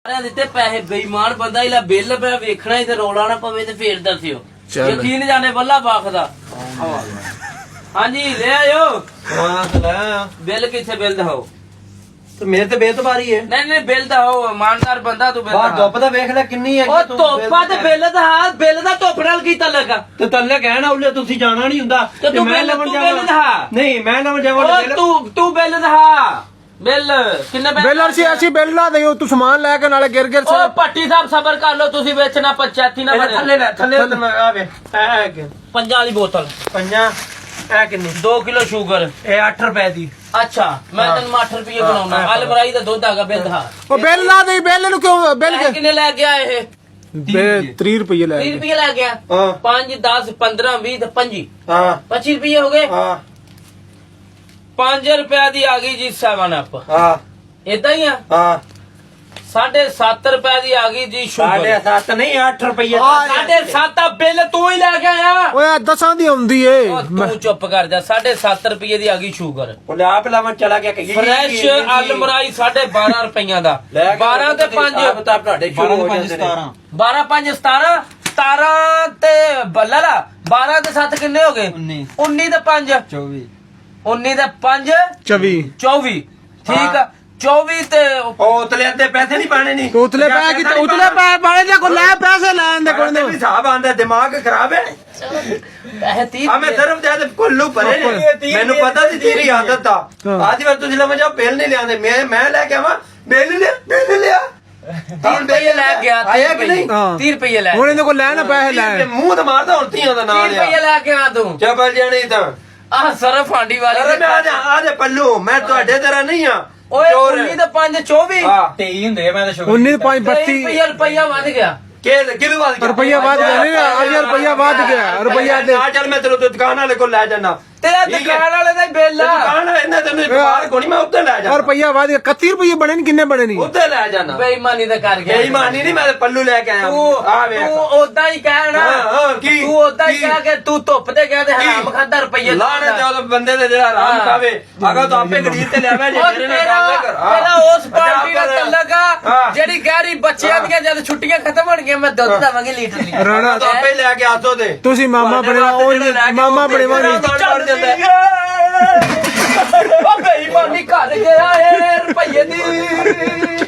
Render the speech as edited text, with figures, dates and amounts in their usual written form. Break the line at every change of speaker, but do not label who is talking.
ਦਿੱਤੇ ਪੈਸੇ ਬੇਈਮਾਨ ਬੰਦਾ ਇਹਦਾ ਬਿੱਲ ਪਿਆ ਵੇਖਣਾ ਹੀ ਤੇ ਰੋਲਾ ਨਾ ਪਵੇ ਤੇ ਫੇਰ ਦੱਸਿਓ ਯਕੀਨ ਜਾਣੇ ਬੱਲਾ ਬਾਖਦਾ ਹਾਂਜੀ ਲੈ ਆਇਓ ਬਿੱਲ ਕਿੱਥੇ ਬਿੱਲ ਦਿਖਾਓ
ਮੇਰੇ ਤੇ ਬੇਤਬਾਰੀ ਹੈ
ਨਹੀਂ ਬਿੱਲ ਦਿਖਾਓ ਇਮਾਨਦਾਰ ਬੰਦਾ ਤੂੰ ਬਿੱਲ
ਧੁੱਪ ਤਾਂ ਵੇਖ ਲੈ ਕਿੰਨੀ ਹੈ
ਉਹ ਧੁੱਪਾ ਤੇ ਬਿੱਲ ਦਾ ਬਿੱਲ ਦਾ ਧੁੱਪ ਨਾਲ ਕੀ ਤਲਕ ਆ
ਤੇ ਤੱਲੇ ਕਹਿਣਾ ਉਹਲੇ ਤੁਸੀਂ ਜਾਣਾ ਨਹੀਂ ਹੁੰਦਾ
ਤੇ ਤੂੰ ਬਿੱਲ ਦਿਖਾ
ਨਹੀਂ ਮੈਂ ਲਵਣ ਜਾਵਾਂ
ਤੂੰ ਬਿੱਲ ਦਿਖਾ ਬਿੱਲ ਕਿੰਨੇ
ਬਿੱਲ ਅਸੀਂ ਬਿੱਲ ਨਾ ਦਿਓ ਤੂੰ ਸਮਾਨ ਲੈ ਕੇ ਨਾਲੇ ਗਿਰ
ਉਹ ਪੱਟੀ ਸਾਹਿਬ ਸਬਰ ਕਰ ਲਓ ਤੁਸੀਂ ਵੇਚਣਾ ਪੰਚਾਇਤੀ ਨਾ
ਥੱਲੇ ਲੈ ਥੱਲੇ ਆਵੇ
ਪੰਜਾਂ ਦੀ ਬੋਤਲ
ਪੰਜਾਂ ਇਹ ਕਿੰਨੀ
2 ਕਿਲੋ ਸ਼ੂਗਰ
ਇਹ 8 ਰੁਪਏ ਦੀ
ਅੱਛਾ ਮੈਂ ਤੈਨੂੰ 8 ਰੁਪਏ ਬਣਾਉਣਾ ਹਲ ਮਰਾਈ ਦਾ ਦੁੱਧ ਆਗਾ ਬਿੱਲ ਦਿਖਾ
ਉਹ ਬਿੱਲ ਨਾ ਦੇ ਬਿੱਲ ਨੂੰ ਕਿਉਂ ਬਿੱਲ
ਕਿੰਨੇ ਲੈ ਗਿਆ ਇਹ
30 ਰੁਪਏ ਲੈ
30 ਰੁਪਏ ਲੈ ਗਿਆ 5 10 15 20 ਤੇ 25
ਹਾਂ
25 ਰੁਪਏ ਹੋ ਗਏ
ਹਾਂ
5 ਰੁਪਏ ਦੀ ਆ ਗਈ ਜੀ 7 ਅਪ
ਹਾਂ
ਇਦਾਂ ਹੀ ਆ
ਹਾਂ
7.5 ਰੁਪਏ ਦੀ ਆ ਗਈ ਜੀ ਸ਼ੂਗਰ
7.5 ਨਹੀਂ 8 ਰੁਪਏ
7.5 ਬਿੱਲ ਤੂੰ ਹੀ ਲੈ ਕੇ ਆਇਆ
ਓਏ 10 ਦੀ ਆਉਂਦੀ ਏ
ਤੂੰ ਚੁੱਪ ਕਰ ਜਾ 7.5 ਰੁਪਏ ਦੀ ਆ ਗਈ ਸ਼ੂਗਰ
ਉਹ ਆਪ ਲਾਵਣ ਚਲਾ ਗਿਆ ਕਹੀ
ਫਰੈਸ਼ ਅਲਮਰਾਈ 12.5 ਰੁਪਈਆਂ ਦਾ 12 ਤੇ 5
ਤਾਂ ਤੁਹਾਡੇ ਸ਼ੁਰੂ ਹੋ ਜਾਂਦੇ ਨੇ
12 5 17 17 ਤੇ ਬੱਲਾ 12 ਤੇ 7 ਕਿੰਨੇ ਹੋ ਗਏ 19 ਤੇ 5
24
19 ਤੇ 5
24
24 ਠੀਕ ਆ 24 ਤੇ
ਉਹ ਉਤਲੇ ਤੇ ਪੈਸੇ ਨਹੀਂ ਪਾਣੇ ਨਹੀਂ
ਉਤਲੇ ਪੈ ਕਿ ਉਤਲੇ ਪੈ ਬਾਲੇ ਦੇ ਕੋ ਲੈ ਪੈਸੇ ਲੈਣ ਦੇ ਕੋਲ
ਵੀ ਹਿਸਾਬ ਆਂਦਾ ਦਿਮਾਗ ਖਰਾਬ ਹੈ
ਪੈਸੇ 30
ਆ ਮੈਂ ਧਰਮ ਦੇ ਤੇ ਕੁੱਲੂ ਭਰੇ ਮੈਨੂੰ ਪਤਾ ਸੀ ਤੇਰੀ ਆਦਤ ਆ ਅੱਜ ਵਾਰ ਤੁਸੀਂ ਲਵਾਂ ਜਾ ਬਿੱਲ ਨਹੀਂ ਲਿਆਂਦੇ ਮੈਂ ਲੈ ਕੇ ਆਵਾਂ ਬਿੱਲ ਲਿਆ
30 ਰੁਪਏ ਲੈ ਗਿਆ
ਆਇਆ ਕਿ ਨਹੀਂ
30 ਰੁਪਏ ਲੈ
ਹੁਣ ਇਹਦੇ ਕੋਲ ਲੈ ਨਾ ਪੈਸੇ ਲੈ
ਮੂੰਹ ਤੇ ਮਾਰਦਾ ਹੁਣ ਧੀਆਂ ਦਾ
30
ਨਾਂ ਲਿਆ
ਰੁਪਏ ਲੈ ਕੇ ਆ ਤੂੰ
ਚੱਲ ਜਾਣੀ ਤਾਂ
ਆਹ ਸਰਫ ਹਾਂਡੀ ਵਾਲੀ
ਅਰੇ ਮੈਂ ਆ ਜਾ ਪੱਲੂ ਮੈਂ ਤੁਹਾਡੇ ਤਰ੍ਹਾਂ ਨਹੀਂ ਆ
ਓਏ 19 ਤੇ 5 24
ਹਾਂ
23 ਹੁੰਦੇ ਮੈਂ ਤਾਂ
19 5 32
ਰੁਪਇਆ ਵੱਧ ਗਿਆ
ਕਿਹਦੇ ਵੱਧ ਗਿਆ
ਰੁਪਈਆ ਵੱਧ ਗਿਆ ਨਹੀਂ ਅੱਜ ਰੁਪਈਆ ਵੱਧ ਗਿਆ ਰੁਪਈਆ ਦੇ
ਆ ਚੱਲ ਮੈਂ ਤੈਨੂੰ ਦੁਕਾਨ ਵਾਲੇ ਕੋਲ ਲੈ ਜਾਣਾ
ਤੇਰਾ ਦੁਕਾਨ ਵਾਲੇ ਦਾ ਹੀ ਬਿੱਲ ਆ
ਦੁਕਾਨ ਵਾਲੇ ਨੇ ਤੈਨੂੰ ਬਾਹਰ ਕੋਣੀ ਮੈਂ ਉੱਤੇ ਲੈ ਜਾਣਾ
ਰੁਪਈਆ ਵੱਧ ਗਿਆ 31 ਰੁਪਈਏ ਬਣੇ ਨਹੀਂ ਕਿੰਨੇ ਬਣੇ ਨਹੀਂ
ਉੱਤੇ ਲੈ ਜਾਣਾ
ਬੇਈਮਾਨੀ ਦਾ ਕਰ ਗਿਆ
ਬੇਈਮਾਨੀ ਨਹੀਂ ਮੈਂ ਪੱਲੂ ਲੈ ਕੇ ਆਇਆ ਆ ਵੇਖ
ਤੂੰ ਉਦਾਂ ਹੀ ਕਹਿਣਾ
ਹਾਂ ਕੀ
ਤੂੰ ਉਦਾਂ ਹੀ ਕਹਿ ਕੇ ਤੂੰ ਧੁੱਪ ਤੇ ਗਿਆ ਤੇ ਹਰਾਮ ਖਾਦਾ ਰੁਪਈਏ
ਲਾਣੇ ਤੇ ਉਹ ਬੰਦੇ ਦੇ ਜਿਹੜਾ ਹਰਾਮ ਖਾਵੇ ਅਗਾ ਤਾਂ ਆਪੇ ਗਰੀਬ ਤੇ ਲਿਆਵੇ ਜੇ ਮੇਰੇ ਨਾਲ ਗੱਲ ਕਰ
ਤੇਰਾ ਉਸ ਪਾਰਟੀ ਦਾ ਤਲਕ ਆ ਜਿਹੜੀ ਗਹਿਰੀ ਬੱਚਿਆਂ ਦੀਆਂ ਜਦ ਛੁੱਟੀਆਂ ਖਤਮ ਹੋਣਗੀਆਂ ਮੈਂ ਦੁੱਧ ਦਵਾਂਗੀ ਲੀਟਰ ਲਈ
ਰਾਣਾ
ਤਾਂ ਆਪੇ ਲੈ ਕੇ ਆਸੋ ਦੇ
ਤੁਸੀਂ ਮਾਮਾ ਬਣਿਆ ਉਹ ਮਾਮਾ ਬਣੇਵਾ ਨਹੀਂ
ਉਹ ਬੇਈਮਾਨੀ ਕਰ ਗਿਆ ਏ ਰੁਪਈਏ ਦੀ